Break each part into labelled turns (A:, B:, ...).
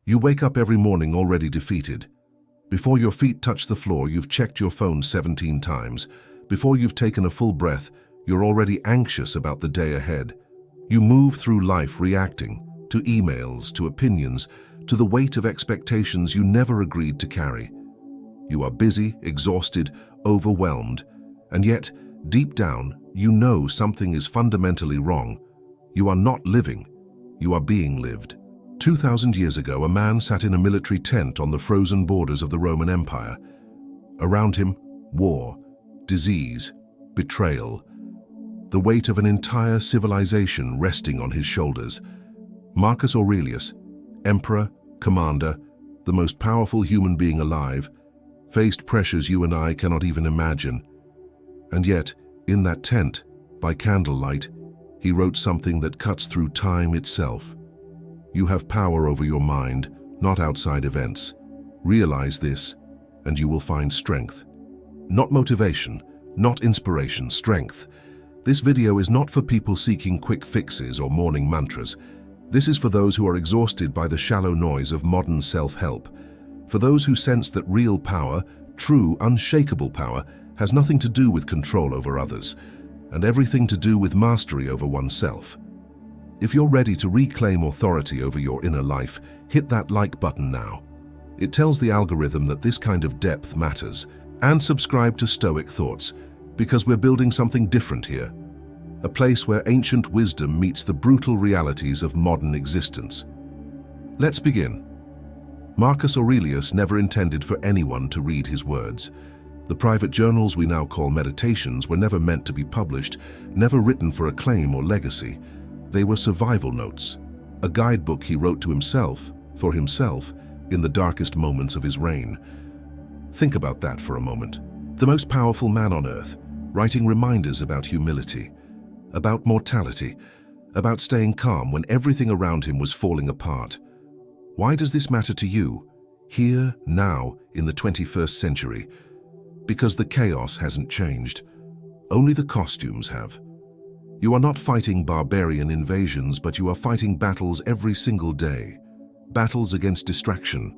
A: You wake up every morning already defeated. Before your feet touch the floor, you've checked your phone 17 times. Before you've taken a full breath, you're already anxious about the day ahead. You move through life reacting to emails, to opinions, to the weight of expectations you never agreed to carry. You are busy, exhausted, overwhelmed, and yet, deep down, you know something is fundamentally wrong. You are not living, you are being lived. 2,000 years ago, a man sat in a military tent on the frozen borders of the Roman Empire. Around him, war, disease, betrayal, the weight of an entire civilization resting on his shoulders. Marcus Aurelius, emperor, commander, the most powerful human being alive, faced pressures you and I cannot even imagine. And yet, in that tent, by candlelight, he wrote something that cuts through time itself. You have power over your mind, not outside events. Realize this, and you will find strength. Not motivation, not inspiration, strength. This video is not for people seeking quick fixes or morning mantras. This is for those who are exhausted by the shallow noise of modern self-help. For those who sense that real power, true, unshakable power, has nothing to do with control over others, and everything to do with mastery over oneself. If you're ready to reclaim authority over your inner life, hit that like button now. It tells the algorithm that this kind of depth matters. And subscribe to Stoic Thoughts, because we're building something different here. A place where ancient wisdom meets the brutal realities of modern existence. Let's begin. Marcus Aurelius never intended for anyone to read his words. The private journals we now call meditations were never meant to be published, never written for acclaim or legacy. They were survival notes, a guidebook he wrote to himself, for himself, in the darkest moments of his reign. Think about that for a moment. The most powerful man on earth, writing reminders about humility, about mortality, about staying calm when everything around him was falling apart. Why does this matter to you, here, now, in the 21st century? Because the chaos hasn't changed. Only the costumes have. You are not fighting barbarian invasions, but you are fighting battles every single day. Battles against distraction,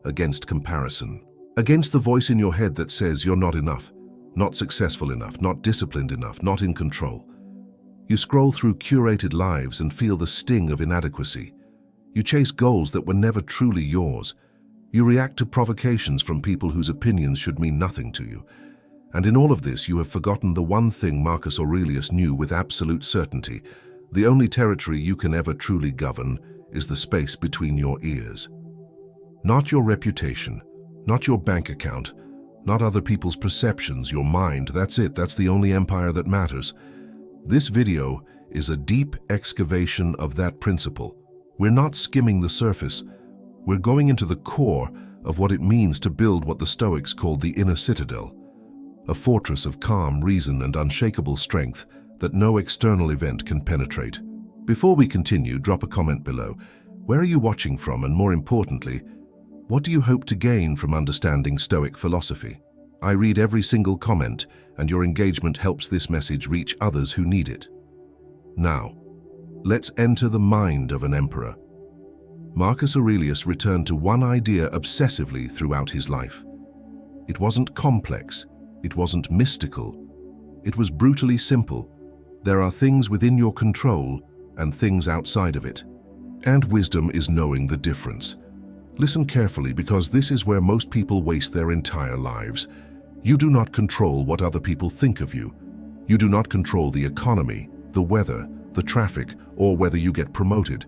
A: against comparison, against the voice in your head that says you're not enough, not successful enough, not disciplined enough, not in control. You scroll through curated lives and feel the sting of inadequacy. You chase goals that were never truly yours. You react to provocations from people whose opinions should mean nothing to you. And in all of this, you have forgotten the one thing Marcus Aurelius knew with absolute certainty. The only territory you can ever truly govern is the space between your ears. Not your reputation, not your bank account, not other people's perceptions, your mind. That's it. That's the only empire that matters. This video is a deep excavation of that principle. We're not skimming the surface. We're going into the core of what it means to build what the Stoics called the inner citadel. A fortress of calm reason and unshakable strength that no external event can penetrate. Before we continue, drop a comment below. Where are you watching from, and more importantly, what do you hope to gain from understanding Stoic philosophy? I read every single comment, and your engagement helps this message reach others who need it. Now, let's enter the mind of an emperor. Marcus Aurelius returned to one idea obsessively throughout his life. It wasn't complex. It wasn't mystical. It was brutally simple. There are things within your control and things outside of it. And wisdom is knowing the difference. Listen carefully, because this is where most people waste their entire lives. You do not control what other people think of you. You do not control the economy, the weather, the traffic, or whether you get promoted.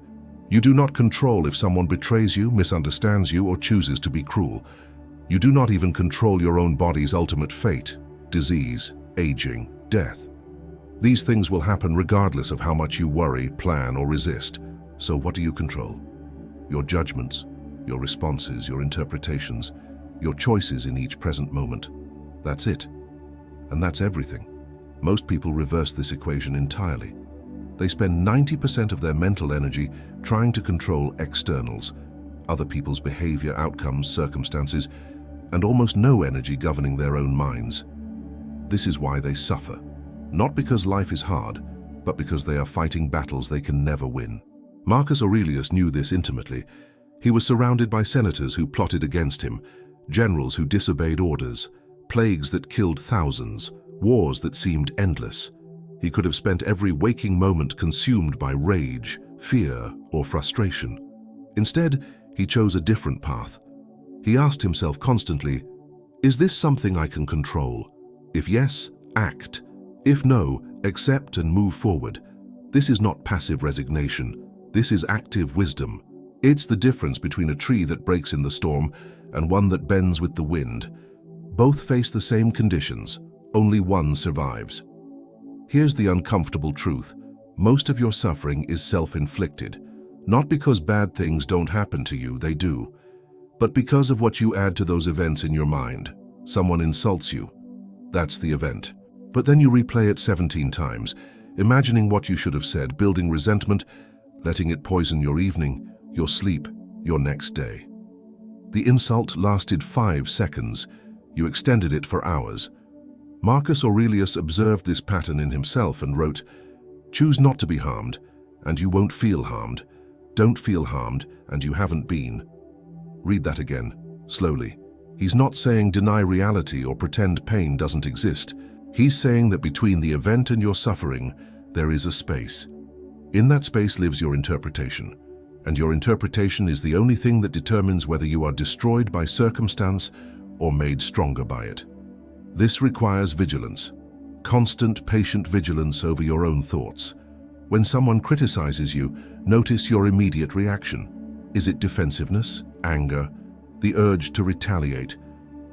A: You do not control if someone betrays you, misunderstands you, or chooses to be cruel. You do not even control your own body's ultimate fate: disease, aging, death. These things will happen regardless of how much you worry, plan, or resist. So what do you control? Your judgments, your responses, your interpretations, your choices in each present moment. That's it. And that's everything. Most people reverse this equation entirely. They spend 90% of their mental energy trying to control externals, other people's behavior, outcomes, circumstances, and almost no energy governing their own minds. This is why they suffer, not because life is hard, but because they are fighting battles they can never win. Marcus Aurelius knew this intimately. He was surrounded by senators who plotted against him, generals who disobeyed orders, plagues that killed thousands, wars that seemed endless. He could have spent every waking moment consumed by rage, fear, or frustration. Instead, he chose a different path. He asked himself constantly, "Is this something I can control? If yes, act. If no, accept and move forward." This is not passive resignation. This is active wisdom. It's the difference between a tree that breaks in the storm and one that bends with the wind. Both face the same conditions, only one survives. Here's the uncomfortable truth. Most of your suffering is self-inflicted. Not because bad things don't happen to you, they do. But because of what you add to those events in your mind. Someone insults you. That's the event. But then you replay it 17 times, imagining what you should have said, building resentment, letting it poison your evening, your sleep, your next day. The insult lasted 5 seconds. You extended it for hours. Marcus Aurelius observed this pattern in himself and wrote, "Choose not to be harmed, and you won't feel harmed. Don't feel harmed, and you haven't been." Read that again, slowly. He's not saying deny reality or pretend pain doesn't exist. He's saying that between the event and your suffering, there is a space. In that space lives your interpretation. And your interpretation is the only thing that determines whether you are destroyed by circumstance or made stronger by it. This requires vigilance, constant, patient vigilance over your own thoughts. When someone criticizes you, notice your immediate reaction. Is it defensiveness, anger, the urge to retaliate?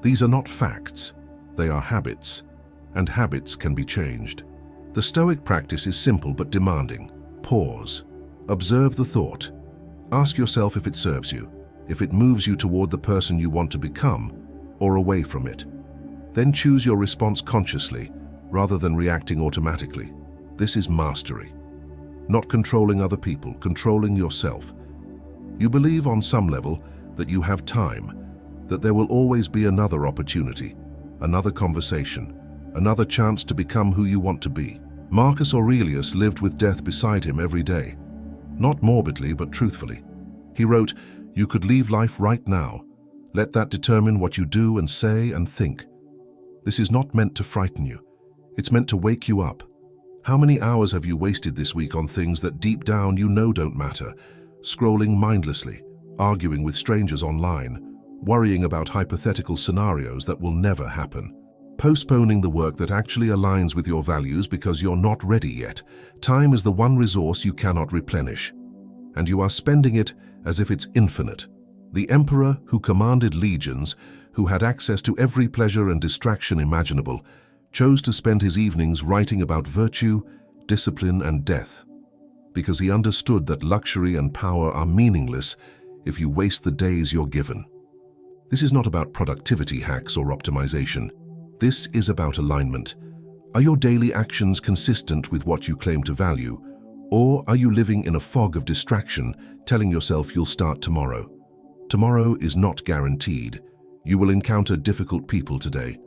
A: These are not facts, they are habits, and habits can be changed. The Stoic practice is simple but demanding. Pause. Observe the thought. Ask yourself if it serves you, if it moves you toward the person you want to become, or away from it. Then choose your response consciously, rather than reacting automatically. This is mastery. Not controlling other people, controlling yourself. You believe on some level that you have time, that there will always be another opportunity, another conversation, another chance to become who you want to be. Marcus Aurelius lived with death beside him every day. Not morbidly, but truthfully. He wrote, "You could leave life right now. Let that determine what you do and say and think." This is not meant to frighten you. It's meant to wake you up. How many hours have you wasted this week on things that deep down you know don't matter? Scrolling mindlessly, arguing with strangers online, worrying about hypothetical scenarios that will never happen. Postponing the work that actually aligns with your values because you're not ready yet. Time is the one resource you cannot replenish, and you are spending it as if it's infinite. The emperor who commanded legions, who had access to every pleasure and distraction imaginable, chose to spend his evenings writing about virtue, discipline, and death, because he understood that luxury and power are meaningless if you waste the days you're given. This is not about productivity hacks or optimization. This is about alignment. Are your daily actions consistent with what you claim to value? Or are you living in a fog of distraction, telling yourself you'll start tomorrow? Tomorrow is not guaranteed. You will encounter difficult people today.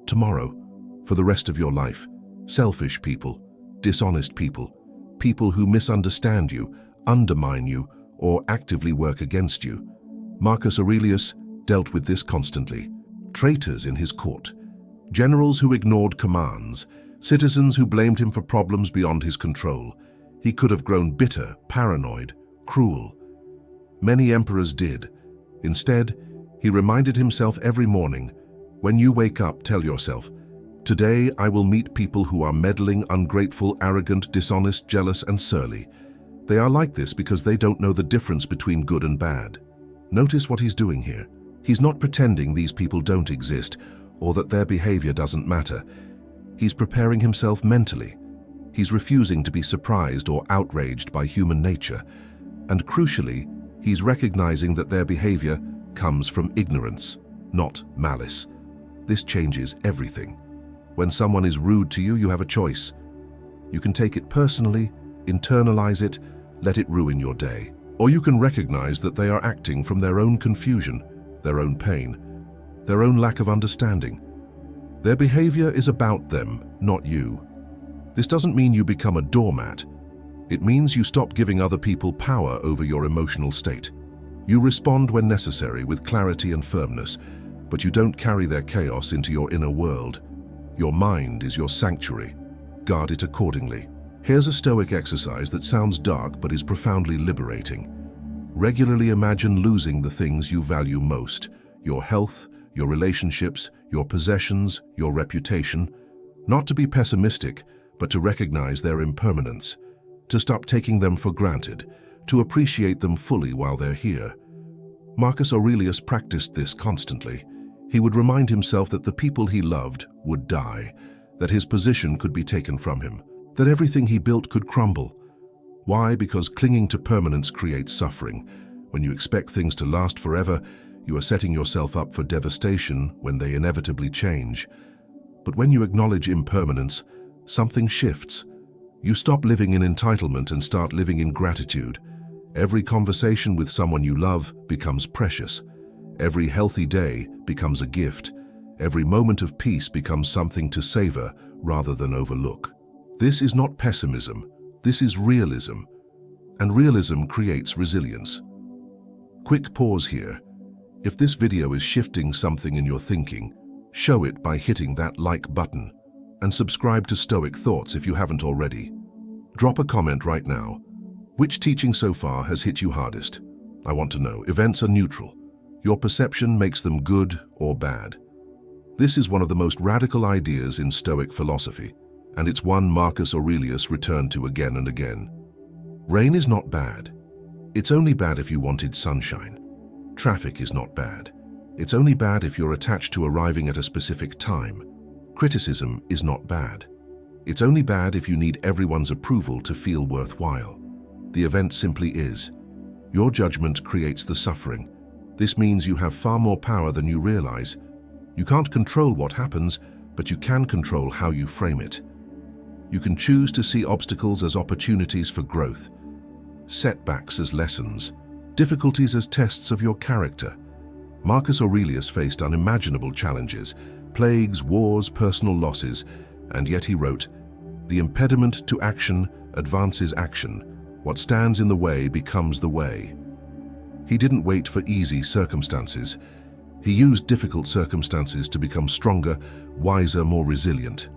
A: Tomorrow, for the rest of your life, selfish people, dishonest people, people who misunderstand you, undermine you, or actively work against you. Marcus Aurelius dealt with this constantly. Traitors in his court, generals who ignored commands, citizens who blamed him for problems beyond his control. He could have grown bitter, paranoid, cruel. Many emperors did. Instead, he reminded himself every morning, "When you wake up, tell yourself, today I will meet people who are meddling, ungrateful, arrogant, dishonest, jealous, and surly. They are like this because they don't know the difference between good and bad." Notice what he's doing here. He's not pretending these people don't exist or that their behavior doesn't matter. He's preparing himself mentally. He's refusing to be surprised or outraged by human nature. And crucially, he's recognizing that their behavior comes from ignorance, not malice. This changes everything. When someone is rude to you, you have a choice. You can take it personally, internalize it, let it ruin your day. Or you can recognize that they are acting from their own confusion, their own pain, their own lack of understanding. Their behavior is about them, not you. This doesn't mean you become a doormat. It means you stop giving other people power over your emotional state. You respond when necessary with clarity and firmness, but you don't carry their chaos into your inner world. Your mind is your sanctuary. Guard it accordingly. Here's a Stoic exercise that sounds dark but is profoundly liberating. Regularly imagine losing the things you value most: your health, your relationships, your possessions, your reputation. Not to be pessimistic, but to recognize their impermanence, to stop taking them for granted, to appreciate them fully while they're here. Marcus Aurelius practiced this constantly. He would remind himself that the people he loved would die, that his position could be taken from him, that everything he built could crumble. Why? Because clinging to permanence creates suffering. When you expect things to last forever, you are setting yourself up for devastation when they inevitably change. But when you acknowledge impermanence, something shifts. You stop living in entitlement and start living in gratitude. Every conversation with someone you love becomes precious. Every healthy day becomes a gift. Every moment of peace becomes something to savor rather than overlook. This is not pessimism. This is realism. And realism creates resilience. Quick pause here. If this video is shifting something in your thinking, show it by hitting that like button. And subscribe to Stoic Thoughts if you haven't already. Drop a comment right now. Which teaching so far has hit you hardest? I want to know. Events are neutral. Your perception makes them good or bad. This is one of the most radical ideas in Stoic philosophy, and it's one Marcus Aurelius returned to again and again. Rain is not bad. It's only bad if you wanted sunshine. Traffic is not bad. It's only bad if you're attached to arriving at a specific time. Criticism is not bad. It's only bad if you need everyone's approval to feel worthwhile. The event simply is. Your judgment creates the suffering. This means you have far more power than you realize. You can't control what happens, but you can control how you frame it. You can choose to see obstacles as opportunities for growth, setbacks as lessons, difficulties as tests of your character. Marcus Aurelius faced unimaginable challenges, plagues, wars, personal losses, and yet he wrote, "The impediment to action advances action. What stands in the way becomes the way." He didn't wait for easy circumstances. He used difficult circumstances to become stronger, wiser, more resilient.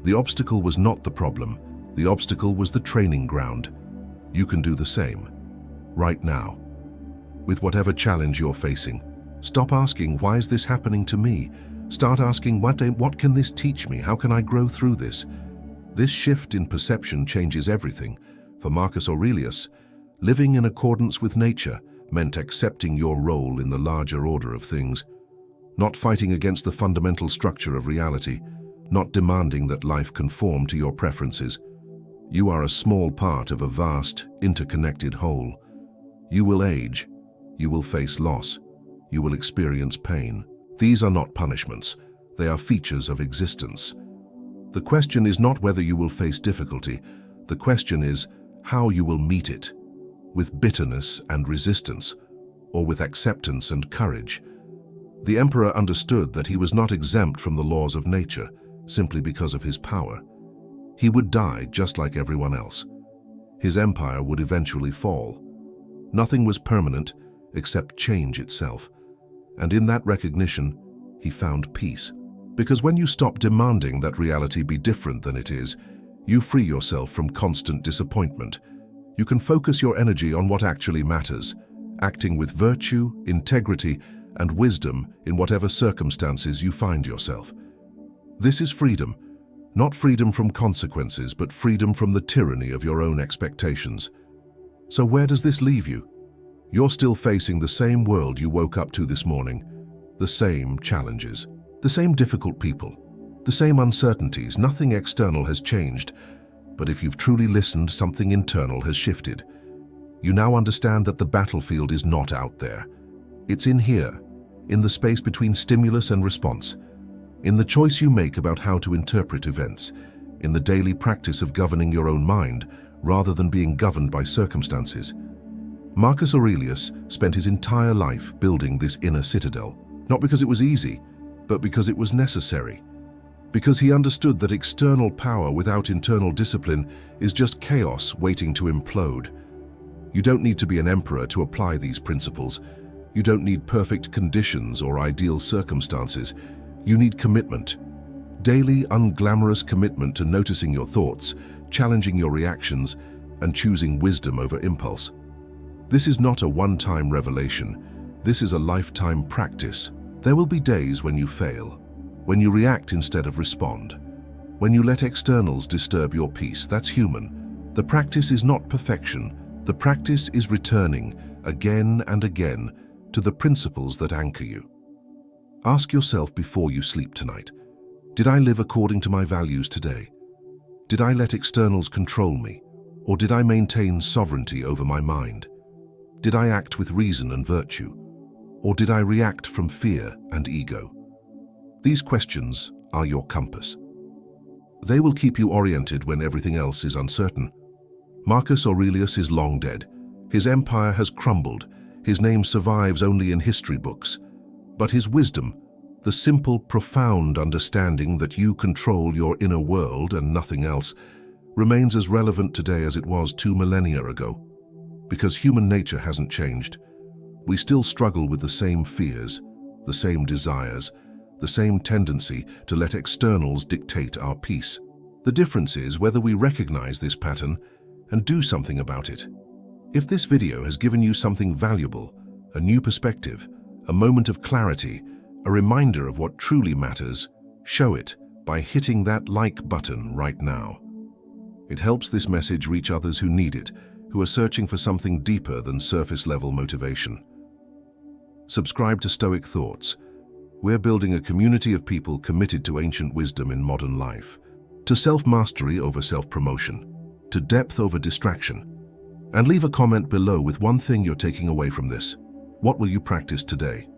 A: The obstacle was not the problem. The obstacle was the training ground. You can do the same, right now. With whatever challenge you're facing, stop asking, "Why is this happening to me?" Start asking, what can this teach me? How can I grow through this? This shift in perception changes everything. For Marcus Aurelius, living in accordance with nature meant accepting your role in the larger order of things, not fighting against the fundamental structure of reality, not demanding that life conform to your preferences. You are a small part of a vast, interconnected whole. You will age. You will face loss. You will experience pain. These are not punishments. They are features of existence. The question is not whether you will face difficulty. The question is how you will meet it, with bitterness and resistance, or with acceptance and courage. The emperor understood that he was not exempt from the laws of nature simply because of his power. He would die just like everyone else. His empire would eventually fall. Nothing was permanent except change itself. And in that recognition, he found peace. Because when you stop demanding that reality be different than it is, you free yourself from constant disappointment. You can focus your energy on what actually matters, acting with virtue, integrity, and wisdom in whatever circumstances you find yourself. This is freedom, not freedom from consequences, but freedom from the tyranny of your own expectations. So where does this leave you? You're still facing the same world you woke up to this morning, the same challenges, the same difficult people, the same uncertainties. Nothing external has changed, but if you've truly listened, something internal has shifted. You now understand that the battlefield is not out there. It's in here, in the space between stimulus and response, in the choice you make about how to interpret events, in the daily practice of governing your own mind rather than being governed by circumstances. Marcus Aurelius spent his entire life building this inner citadel, not because it was easy, but because it was necessary. Because he understood that external power without internal discipline is just chaos waiting to implode. You don't need to be an emperor to apply these principles. You don't need perfect conditions or ideal circumstances. You need commitment. Daily, unglamorous commitment to noticing your thoughts, challenging your reactions, and choosing wisdom over impulse. This is not a one-time revelation. This is a lifetime practice. There will be days when you fail, when you react instead of respond, when you let externals disturb your peace. That's human. The practice is not perfection. The practice is returning, again and again, to the principles that anchor you. Ask yourself before you sleep tonight, did I live according to my values today? Did I let externals control me? Or did I maintain sovereignty over my mind? Did I act with reason and virtue? Or did I react from fear and ego? These questions are your compass. They will keep you oriented when everything else is uncertain. Marcus Aurelius is long dead. His empire has crumbled. His name survives only in history books. But his wisdom, the simple, profound understanding that you control your inner world and nothing else, remains as relevant today as it was 2 millennia ago. Because human nature hasn't changed. We still struggle with the same fears, the same desires, the same tendency to let externals dictate our peace. The difference is whether we recognize this pattern and do something about it. If this video has given you something valuable, a new perspective, a moment of clarity, a reminder of what truly matters, show it by hitting that like button right now. It helps this message reach others who need it, who are searching for something deeper than surface-level motivation. Subscribe to Stoic Thoughts. We're building a community of people committed to ancient wisdom in modern life, to self-mastery over self-promotion, to depth over distraction. And leave a comment below with one thing you're taking away from this. What will you practice today?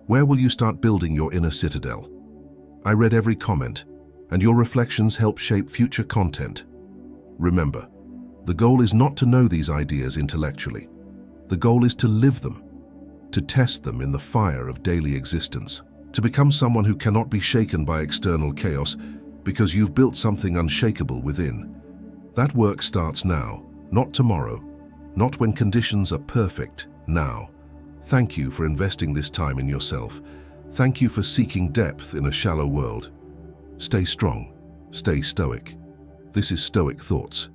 A: Where will you start building your inner citadel? I read every comment, and your reflections help shape future content. Remember, the goal is not to know these ideas intellectually. The goal is to live them, to test them in the fire of daily existence, to become someone who cannot be shaken by external chaos because you've built something unshakable within. That work starts now, not tomorrow, not when conditions are perfect, now. Thank you for investing this time in yourself. Thank you for seeking depth in a shallow world. Stay strong, stay stoic. This is Stoic Thoughts.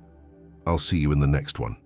A: I'll see you in the next one.